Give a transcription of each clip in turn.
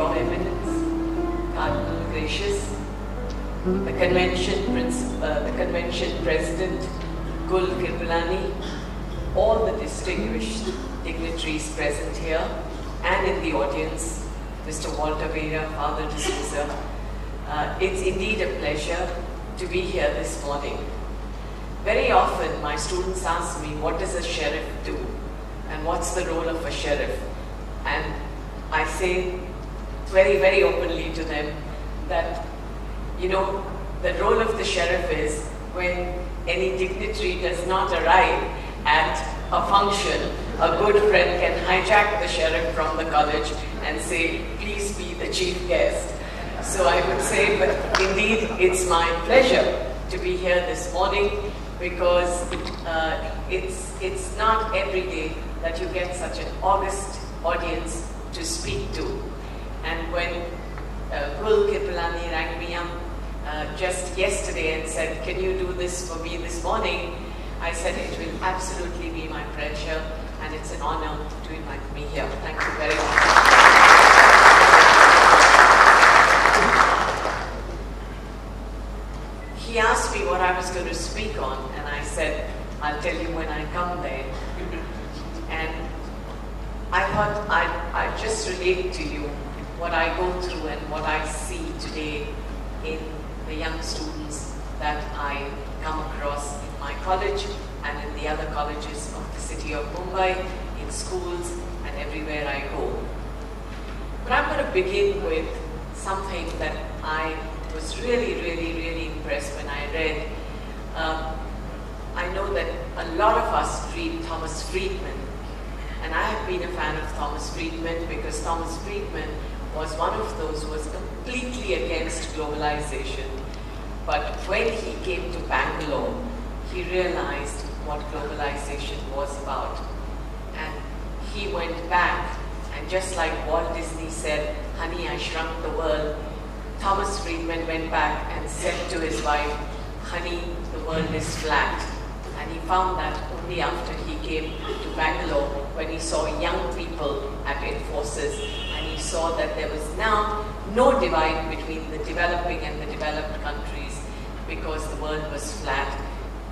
Your Eminence, Cardinal Gracious, the convention President Gul Kirpalani, all the distinguished dignitaries present here and in the audience, Mr. Walter Vera, Father D'Souza. It's indeed a pleasure to be here this morning. Very often my students ask me, what does a sheriff do? And what's the role of a sheriff? And I say very, very openly to them that, you know, the role of the sheriff is when any dignitary does not arrive at a function, a good friend can hijack the sheriff from the college and say, please be the chief guest. So I would say, but indeed, it's my pleasure to be here this morning because it's not every day that you get such an august audience to speak to. And when Gul Kirpalani rang me up just yesterday and said, can you do this for me this morning? I said, it will absolutely be my pleasure and it's an honor to invite me here. Thank you very much. He asked me what I was going to speak on and I said, I'll tell you when I come there. And I thought I'd just relate to you what I go through and what I see today in the young students that I come across in my college and in the other colleges of the city of Mumbai, in schools and everywhere I go. But I'm going to begin with something that I was really, really, really impressed when I read. I know that a lot of us read Thomas Friedman, and I have been a fan of Thomas Friedman because Thomas Friedman was one of those who was completely against globalization. But when he came to Bangalore, he realized what globalization was about. And he went back, and just like Walt Disney said, honey, I shrunk the world, Thomas Friedman went back and said to his wife, honey, the world is flat. And he found that only after he came to Bangalore, when he saw young people at Infosys, and he saw that there was now no divide between the developing and the developed countries because the world was flat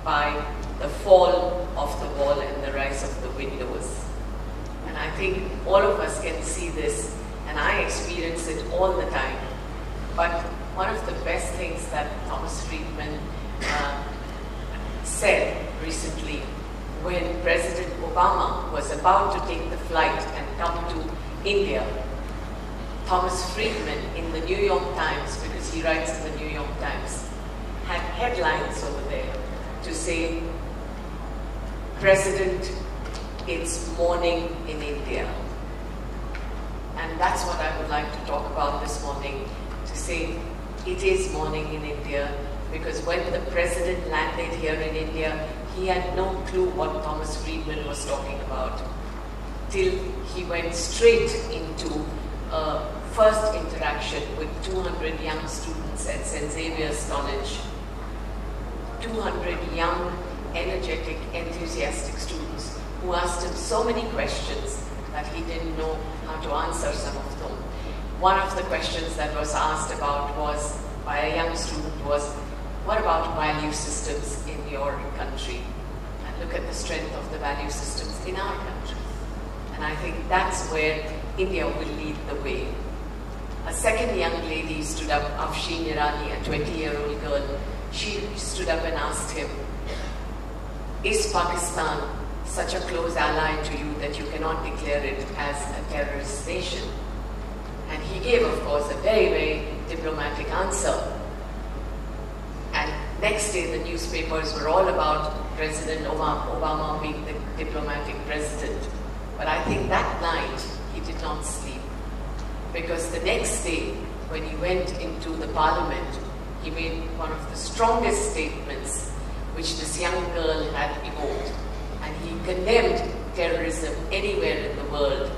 by the fall of the wall and the rise of the windows. And I think all of us can see this, and I experience it all the time. But one of the best things that Thomas Friedman said recently, when President Obama was about to take the flight and come to India, Thomas Friedman in the New York Times, because he writes in the New York Times, had headlines over there to say, President, it's morning in India. And that's what I would like to talk about this morning, to say it is morning in India, because when the president landed here in India, he had no clue what Thomas Friedman was talking about, till he went straight into a first interaction with 200 young students at St. Xavier's College. 200 young, energetic, enthusiastic students who asked him so many questions that he didn't know how to answer some of them. One of the questions that was asked about was, by a young student, was, what about value systems in your country? And look at the strength of the value systems in our country. And I think that's where India will lead the way. A second young lady stood up, Afshin Irani, a 20-year-old girl. She stood up and asked him, is Pakistan such a close ally to you that you cannot declare it as a terrorist nation? And he gave, of course, a very, very diplomatic answer. And next day, the newspapers were all about President Obama being the diplomatic president. But I think that night, he did not sleep. Because the next day, when he went into the parliament, he made one of the strongest statements which this young girl had evoked. And he condemned terrorism anywhere in the world.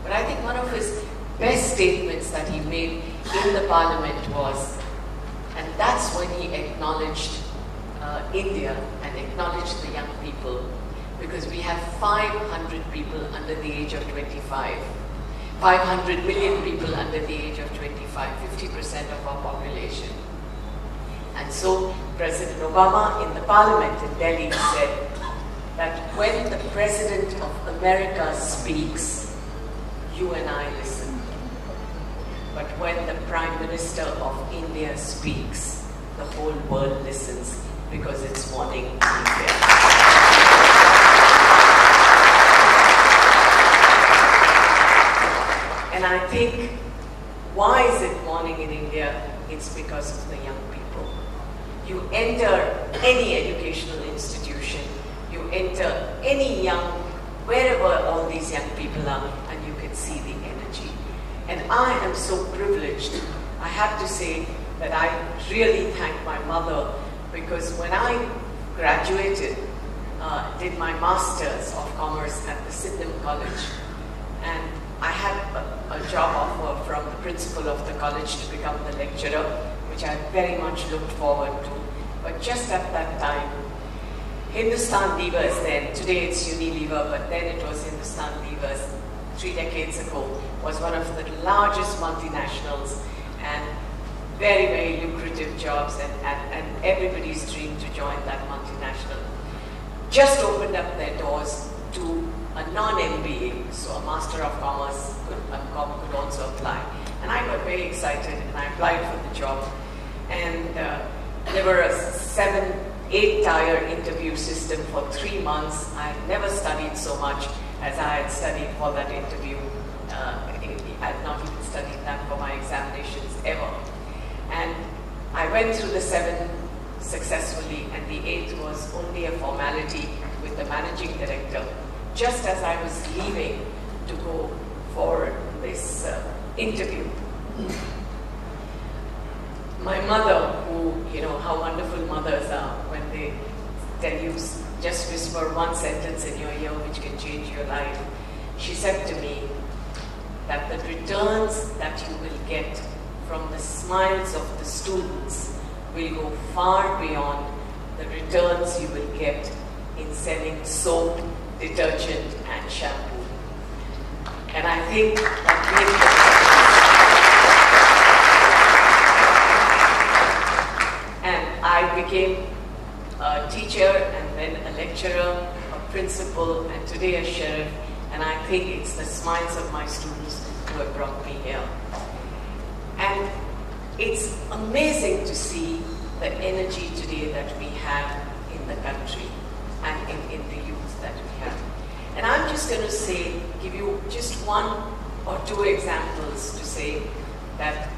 But I think one of his best statements that he made in the parliament was, and that's when he acknowledged India and acknowledged the young people, because we have 500 people under the age of 25. 500 million people under the age of 25, 50% of our population. And so President Obama in the parliament in Delhi said that when the President of America speaks, you and I listen. But when the Prime Minister of India speaks, the whole world listens because it's morning in India. And I think, why is it morning in India? It's because of the young people. You enter any educational institution, you enter any young, wherever all these young people are, and you can see the energy. And I am so privileged. I have to say that I really thank my mother, because when I graduated, did my Masters of Commerce at the Sydenham College, and I had a job offer from the principal of the college to become the lecturer, which I very much looked forward to. But just at that time, Hindustan Levers then, today it's Unilever, but then it was Hindustan Levers, 3 decades ago, was one of the largest multinationals, and very, very lucrative jobs, and everybody's dream to join that multinational. Just opened up their doors to a non-MBA, so a Master of Commerce could also apply. And I got very excited, and I applied for the job. And there were a 7, 8-tier interview system for 3 months. I had never studied so much as I had studied for that interview. I had not even studied that for my examinations ever. And I went through the 7 successfully, and the 8th was only a formality with the managing director. Just as I was leaving to go for this interview, my mother, who, you know how wonderful mothers are when they tell you, just whisper one sentence in your ear which can change your life, she said to me that the returns that you will get from the smiles of the students will go far beyond the returns you will get in selling soap, detergent and shampoo. And I think that and I became a teacher, and then a lecturer, a principal, and today a sheriff. And I think it's the smiles of my students who have brought me here. And it's amazing to see the energy today that we have in the country and in the youth that we have. And I'm just going to say, give you just 1 or 2 examples to say that,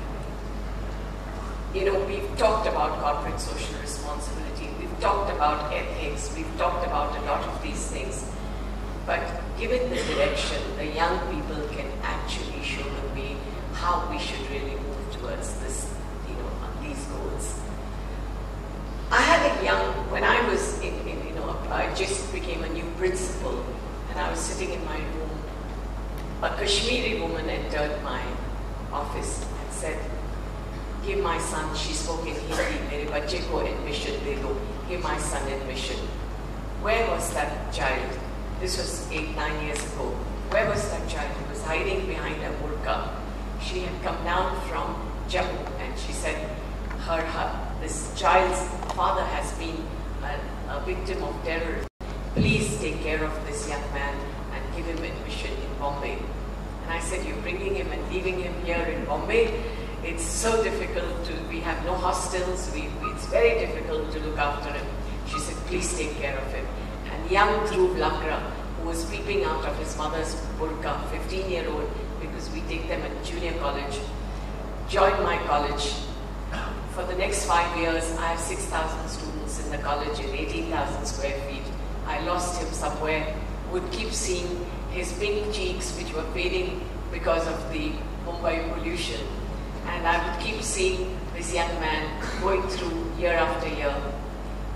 you know, we've talked about corporate social responsibility, we've talked about ethics, we've talked about a lot of these things. But given the direction, the young people can actually show the way how we should really move towards this, you know, these goals. I had a young, when I was I just became a new principal, and I was sitting in my room. A Kashmiri woman entered my office and said, give my son, she spoke in Hindi, mere bacche ko admission de do, give my son admission. Where was that child? This was 8, 9 years ago. Where was that child? He was hiding behind a burqa. She had come down from Jammu, and she said, this child's father has been a victim of terror. Please take care of this young man and give him admission in Bombay. And I said, you're bringing him and leaving him here in Bombay? It's so difficult we have no hostels, it's very difficult to look after him. She said, please take care of him. And young Dhruv Lakra, who was peeping out of his mother's burqa, 15-year-old, because we take them at junior college, joined my college. For the next 5 years, I have 6,000 students in the college in 18,000 square feet. I lost him somewhere, would keep seeing his pink cheeks, which were fading because of the Mumbai pollution. And I would keep seeing this young man going through year after year.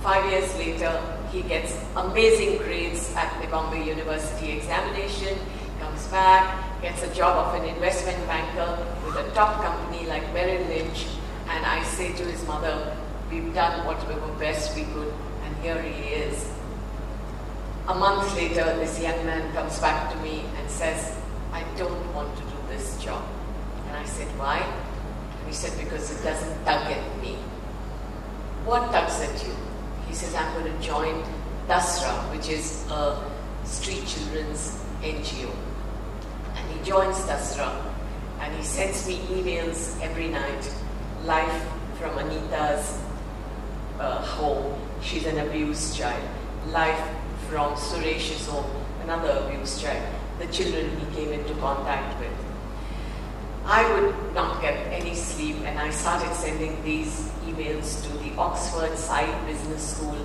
5 years later, he gets amazing grades at the Bombay University examination, comes back, gets a job of an investment banker with a top company like Merrill Lynch. And I say to his mother, we've done whatever best we could, and here he is. A month later, this young man comes back to me and says, I don't want to do this job. And I said, why? And he said, because it doesn't tug at me. What tugs at you? He says, I'm going to join Dasra, which is a street children's NGO. And he joins Dasra, and he sends me emails every night, live from Anita's home. She's an abused child. Live from Suresh's home, another abused child. The children he came into contact with. I would not get any sleep, and I started sending these emails to the Oxford Side Business School,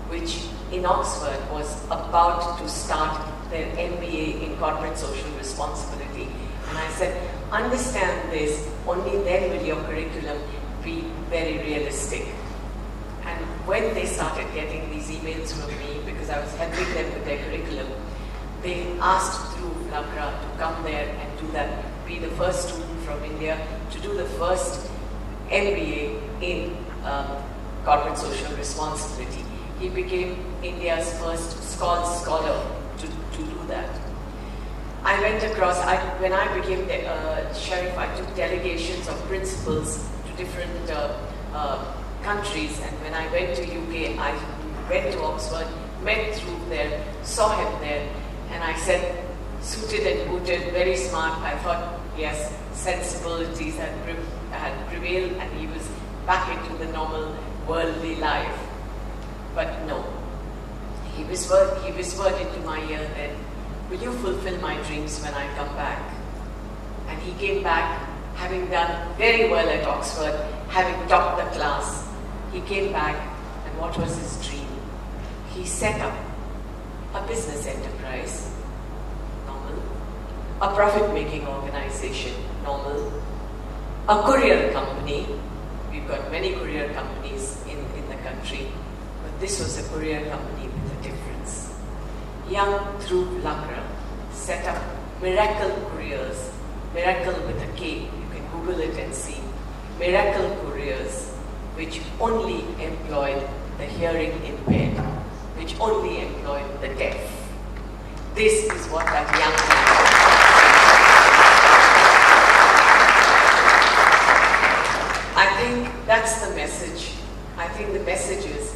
which in Oxford was about to start their MBA in corporate social responsibility. And I said, understand this, only then will your curriculum be very realistic. And when they started getting these emails from me, because I was helping them with their curriculum, they asked through Lakra to come there and do that, be the first student from India to do the first MBA in corporate social responsibility. He became India's first scholar to do that. I went across, when I became sheriff, I took delegations of principals to different countries, and when I went to UK, I went to Oxford, met through there, saw him there, and I said, suited and booted, very smart. I thought, yes, sensibilities had prevailed, and he was back into the normal worldly life. But no, he whispered into my ear then, will you fulfill my dreams when I come back? And he came back, having done very well at Oxford, having topped the class. He came back, and what was his dream? He set up a business enterprise, normal, a profit-making organization, normal, a courier company. We've got many courier companies in the country, but this was a courier company with a difference. Young through Lakra set up Miracle Couriers, Miracle with a K, you can Google it and see, Miracle Couriers, which only employed the hearing impaired, which only employed the deaf. This is what that young man. I think that's the message. I think the message is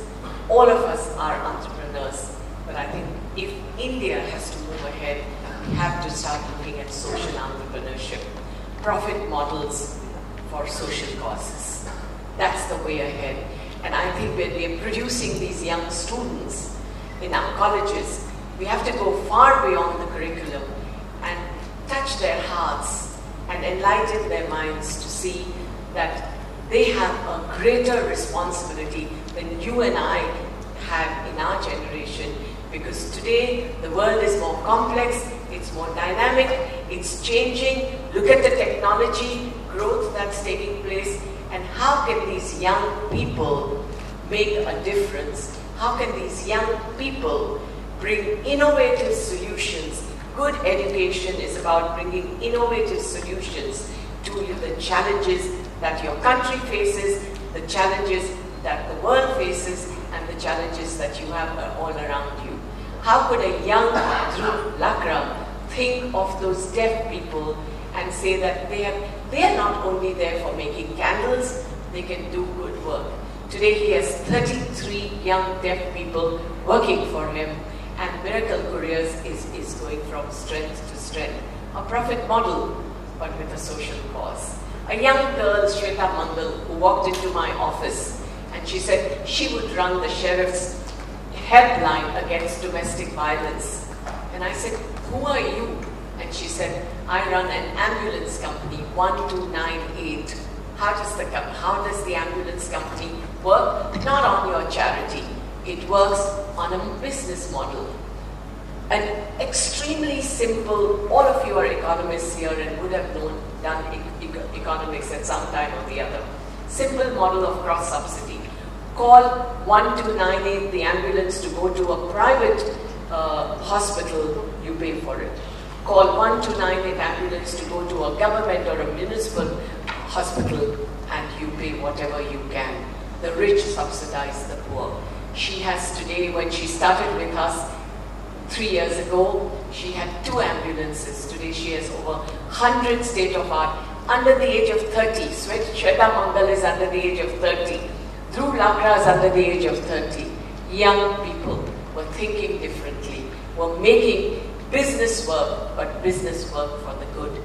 all of us are entrepreneurs, but I think if India has to move ahead, we have to start looking at social entrepreneurship, profit models for social causes. That's the way ahead. And I think when we are producing these young students in our colleges, we have to go far beyond the curriculum and touch their hearts and enlighten their minds to see that they have a greater responsibility than you and I had in our generation, because today the world is more complex, it's more dynamic, it's changing. Look at the technology growth that's taking place, and how can these young people make a difference? How can these young people bring innovative solutions? Good education is about bringing innovative solutions to the challenges that your country faces, the challenges that the world faces, and the challenges that you have all around you. How could a young Dhruv Lakra think of those deaf people and say that they are not only there for making candles, they can do good work. Today he has 33 young deaf people working for him, and Miracle Couriers is going from strength to strength. A profit model, but with a social cause. A young girl, Shweta Mandal, who walked into my office, and she said she would run the sheriff's helpline against domestic violence. And I said, who are you? And she said, I run an ambulance company, 1298. How does the ambulance company work? Not on your charity. It works on a business model. An extremely simple, all of you are economists here and would have done economics at some time or the other. Simple model of cross-subsidy. Call 1298, the ambulance, to go to a private hospital, you pay for it. Call 1298 ambulance to go to a government or a municipal hospital, and you pay whatever you can. The rich subsidize the poor. She has today, when she started with us, 3 years ago, she had 2 ambulances. Today she has over 100 state-of-art, under the age of 30. Shweta Mangal is under the age of 30. Dhruv Lakra is under the age of 30. Young people were thinking differently, were making business work, but business work for the good,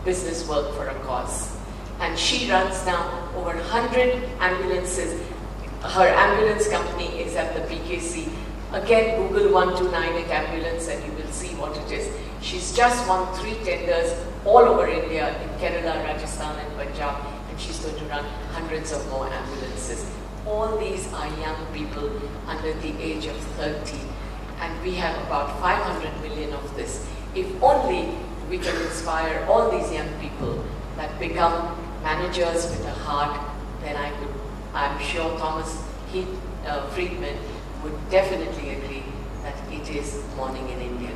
business work for a cause. And she runs now over 100 ambulances. Her ambulance company is at the BKC. Again, Google 129 ambulance and you will see what it is. She's just won 3 tenders all over India, in Kerala, Rajasthan and Punjab, and she's going to run hundreds of more ambulances. All these are young people under the age of 30, and we have about 500 million of this. If only we can inspire all these young people that become managers with a heart, then I'm sure Thomas Friedman would definitely agree that it is morning in India.